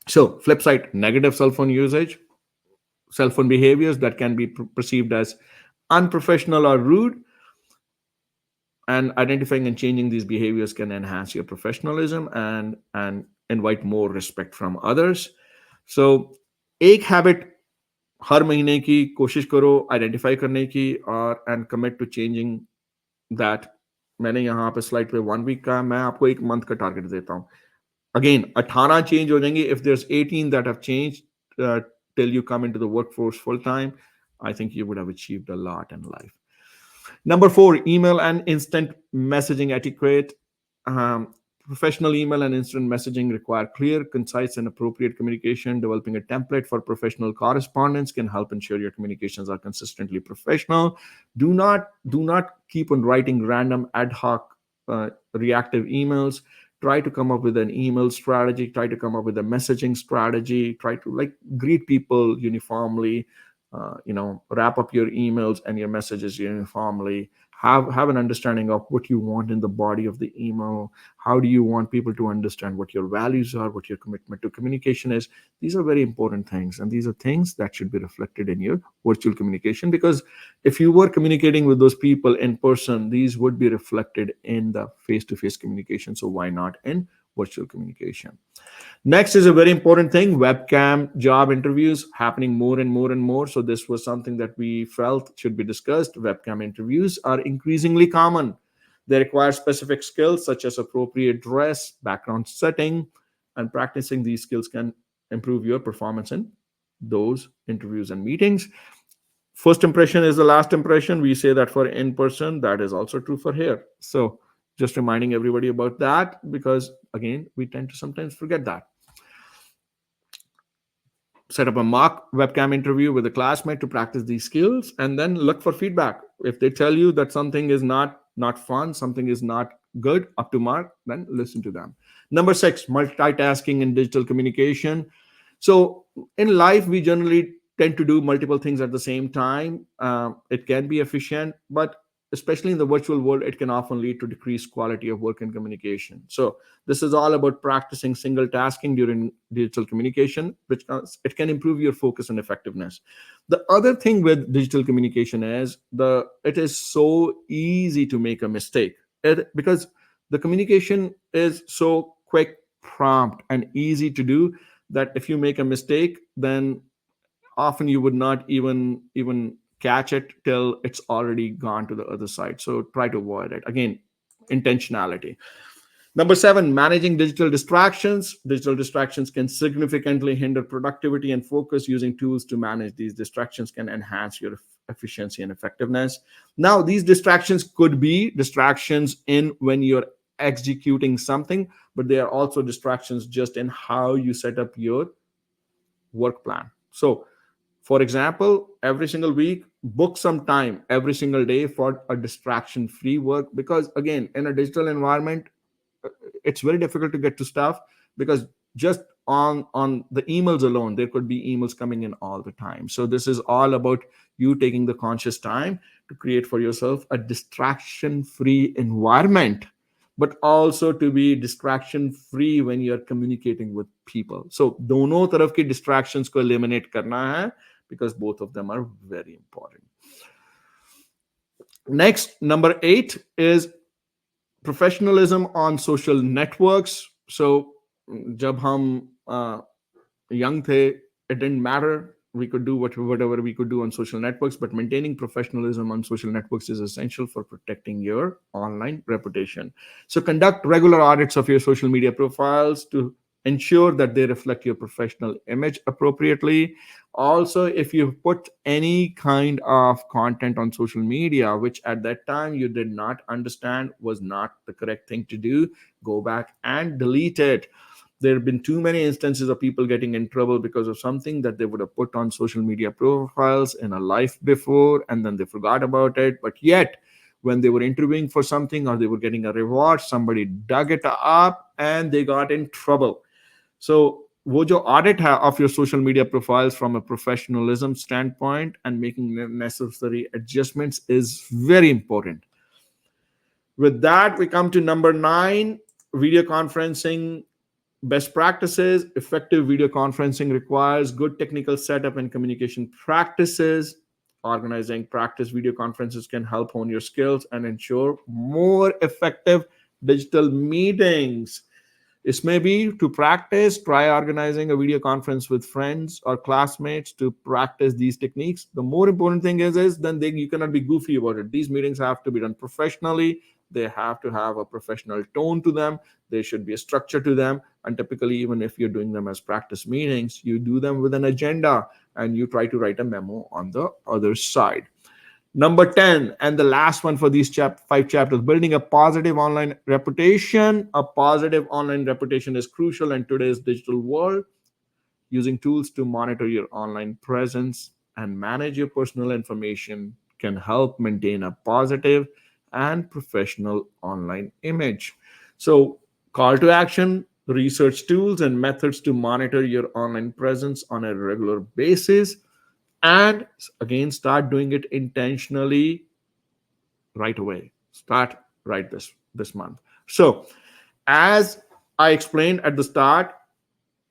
So flip side, negative cell phone usage, cell phone behaviors that can be perceived as unprofessional or rude, and identifying and changing these behaviors can enhance your professionalism and invite more respect from others. So एक habit हर महीने की कोशिश करो identify करने की और and commit to changing that. मैंने यहाँ पे स्लाइड पे 1 वीक का, मैं आपको 1 मंथ का टारगेट देता हूँ. अगेन 18 चेंज हो जाएंगे if there is 18 that have changed till you come into the workforce full time. I think you would have achieved a lot in life. Number 4, email and instant messaging etiquette. Professional email and instant messaging require clear, concise, and appropriate communication. Developing a template for professional correspondence can help ensure your communications are consistently professional. Do not keep on writing random ad hoc reactive emails. Try to come up with an email strategy. Try to come up with a messaging strategy. Try to greet people uniformly. Wrap up your emails and your messages uniformly. Have an understanding of what you want in the body of the email. How do you want people to understand what your values are, what your commitment to communication is? These are very important things, and these are things that should be reflected in your virtual communication, because if you were communicating with those people in person, these would be reflected in the face-to-face communication. So why not in virtual communication? Next is a very important thing, webcam job interviews happening more and more and more. So this was something that we felt should be discussed. Webcam interviews are increasingly common. They require specific skills such as appropriate dress, background setting, and practicing these skills can improve your performance in those interviews and meetings. First impression is the last impression. We say that for in person, that is also true for here. So just reminding everybody about that, because again, we tend to sometimes forget that. Set up a mock webcam interview with a classmate to practice these skills, and then look for feedback. If they tell you that something is not fun, something is not good, up to mark, then listen to them. Number 6, multitasking in digital communication. So in life, we generally tend to do multiple things at the same time. It can be efficient, but especially in the virtual world, it can often lead to decreased quality of work and communication. So this is all about practicing single tasking during digital communication, which it can improve your focus and effectiveness. The other thing with digital communication is it is so easy to make a mistake, because the communication is so quick, prompt, and easy to do, that if you make a mistake, then often you would not even catch it till it's already gone to the other side. So try to avoid it. Again, intentionality. Number 7, managing digital distractions. Digital distractions can significantly hinder productivity and focus. Using tools to manage these distractions can enhance your efficiency and effectiveness. Now, these distractions could be distractions in when you're executing something, but they are also distractions just in how you set up your work plan. So for example, every single week, book some time every single day for a distraction-free work, because again, in a digital environment, it's very difficult to get to stuff, because just on the emails alone, there could be emails coming in all the time. So this is all about you taking the conscious time to create for yourself a distraction-free environment, but also to be distraction free when you're communicating with people. So दोनों तरफ की distractions को eliminate करना है, because both of them are very important. Next, number 8 is professionalism on social networks. So जब हम young थे, it didn't matter. We could do whatever we could do on social networks, but maintaining professionalism on social networks is essential for protecting your online reputation. So conduct regular audits of your social media profiles to ensure that they reflect your professional image appropriately. Also, if you put any kind of content on social media which at that time you did not understand was not the correct thing to do, go back and delete it. There have been too many instances of people getting in trouble because of something that they would have put on social media profiles in a life before, and then they forgot about it. But yet, when they were interviewing for something or they were getting a reward, somebody dug it up and they got in trouble. So वो जो audit है of your social media profiles from a professionalism standpoint and making necessary adjustments is very important. With that, we come to number 9, video conferencing best practices. Effective video conferencing requires good technical setup and communication practices. Organizing practice video conferences can help hone your skills and ensure more effective digital meetings. This may be to practice, try organizing a video conference with friends or classmates to practice these techniques. The more important thing is then you cannot be goofy about it. These meetings have to be done professionally. They have to have a professional tone to them. There should be a structure to them. And typically, even if you're doing them as practice meetings, you do them with an agenda and you try to write a memo on the other side. Number 10, and the last one for these 5 chapters, building a positive online reputation. A positive online reputation is crucial in today's digital world. Using tools to monitor your online presence and manage your personal information can help maintain a positive and professional online image. So, call to action, research tools and methods to monitor your online presence on a regular basis, and again start doing it intentionally right away. Start right this month. So as I explained at the start,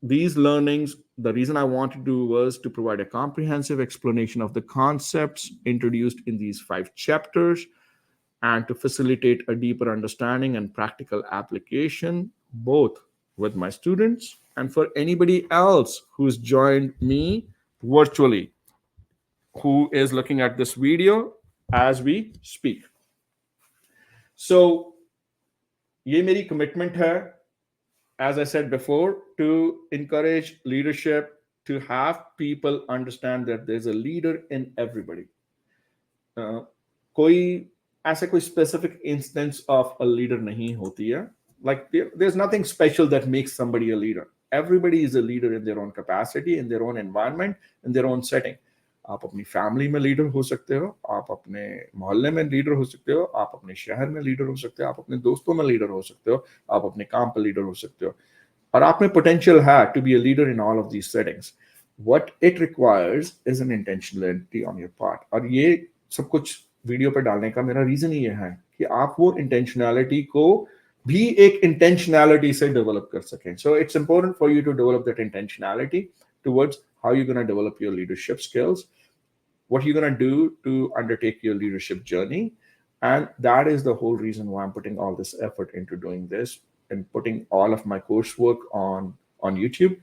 these learnings, the reason I wanted to do was to provide a comprehensive explanation of the concepts introduced in these 5 chapters and to facilitate a deeper understanding and practical application both with my students and for anybody else who's joined me virtually, who is looking at this video as we speak. So, ये मेरी commitment है, as I said before, to encourage leadership, to have people understand that there's a leader in everybody. कोई ऐसा कोई specific instance of a leader नहीं होती है. Like there's nothing special that makes somebody a leader. Everybody is a leader in their own capacity, in their own environment, in their own setting. आप अपनी family में leader हो सकते हो, आप अपने मोहल्ले में लीडर हो सकते हो, आप अपने शहर में लीडर हो सकते हो, आप अपने दोस्तों में लीडर हो सकते हो, आप अपने काम पर लीडर हो सकते हो, और आप में potential है to be a leader in all of these settings. What it requires is an intentionality on your part. और ये सब कुछ वीडियो पे डालने का मेरा रीजन ये है कि आप वो intentionality को भी एक intentionality से develop कर सकें. So it's important for you to develop that intentionality towards how you're going to develop your leadership skills, what you're going to do to undertake your leadership journey. And that is the whole reason why I'm putting all this effort into doing this and putting all of my coursework on YouTube.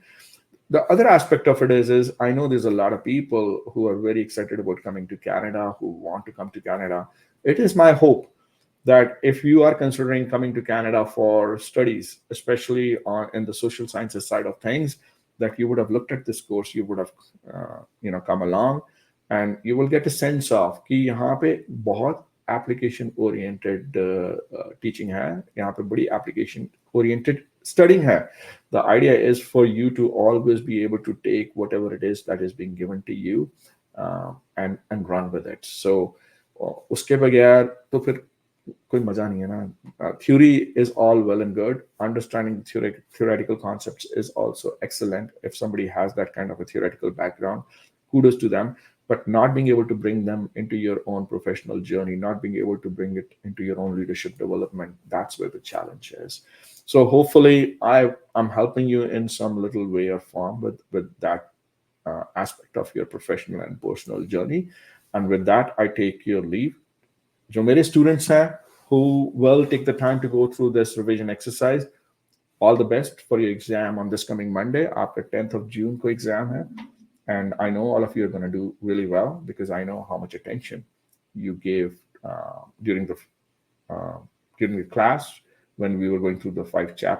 The other aspect of it is I know there's a lot of people who are very excited about coming to Canada, who want to come to Canada. It is my hope that if you are considering coming to Canada for studies, especially in the social sciences side of things, that you would have looked at this course, you would have come along, and you will get a sense of कि यहाँ पे बहुत application oriented teaching है, यहाँ पे बड़ी application oriented studying है. The idea is for you to always be able to take whatever it is that is being given to you and run with it. So उसके बगैर तो फिर कोई मजा नहीं है ना. Theory is all well and good. Understanding theoretical concepts is also excellent. If somebody has that kind of a theoretical background, kudos to them. But not being able to bring them into your own professional journey, not being able to bring it into your own leadership development, that's where the challenge is. So hopefully I'm helping you in some little way or form with that aspect of your professional and personal journey. And with that, I take your leave. जो मेरे students हैं who will take the time to go through this revision exercise, all the best for your exam on this coming Monday. आपका 10th of June को exam है, and I know all of you are going to do really well because I know how much attention you gave uh, during the uh, during the class when we were going through the 5 chapters.